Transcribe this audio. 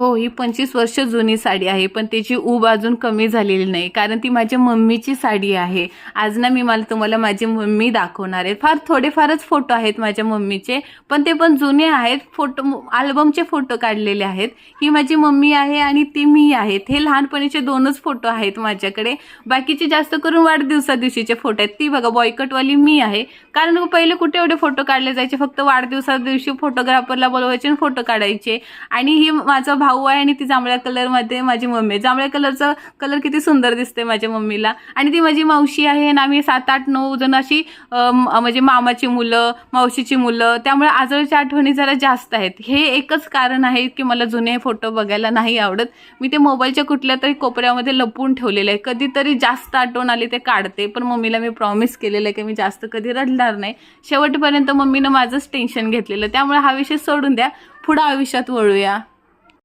हो, ही 25 वर्ष जुनी साडी आहे, पण त्याची ऊब अजून कमी झालेली नाही. कारण ती माझ्या मम्मीची साडी आहे. आज ना मी तुम्हाला माझी मम्मी दाखवणार आहे. फार थोडेफारच फोटो आहेत माझ्या मम्मीचे, पण ते पण जुने आहेत. अल्बमचे फोटो काढलेले आहेत. ही माझी मम्मी आहे आणि ती मी आहे. हे लहानपणीचे 2च फोटो आहेत माझ्याकडे. बाकीचे जास्त करून वाढदिवसा दिवशीचे फोटो आहेत. ती बघा बॉयकटवाली मी आहे. कारण पहिले कुठे एवढे फोटो काढले जायचे, फक्त वाढदिवसा दिवशी फोटोग्राफरला बोलवायचे आणि फोटो काढायचे. आणि ही माझा भाऊ आहे आणि ती जांभळ्या कलरमध्ये माझी मम्मी आहे. जांभळ्या कलरचा कलर किती सुंदर दिसते माझ्या मम्मीला. आणि ती माझी मावशी आहे आणि आम्ही 7, 8, 9 जण अशी म्हणजे मामाची मुलं, मावशीची मुलं, त्यामुळे आजोळच्या आठवणी जरा जास्त आहेत. हे एकच कारण आहे की मला जुने फोटो बघायला नाही आवडत. मी ते मोबाईलच्या कुठल्या तरी कोपऱ्यामध्ये लपवून ठेवलेले आहे. कधीतरी जास्त आठवण आली ते काढते, पण मम्मीला मी प्रॉमिस केलेलं आहे की मी जास्त कधी रडणार नाही. शेवटपर्यंत मम्मीनं माझंच टेन्शन घेतलेलं, त्यामुळे हा विषय सोडून द्या, पुढं आयुष्यात वळूया.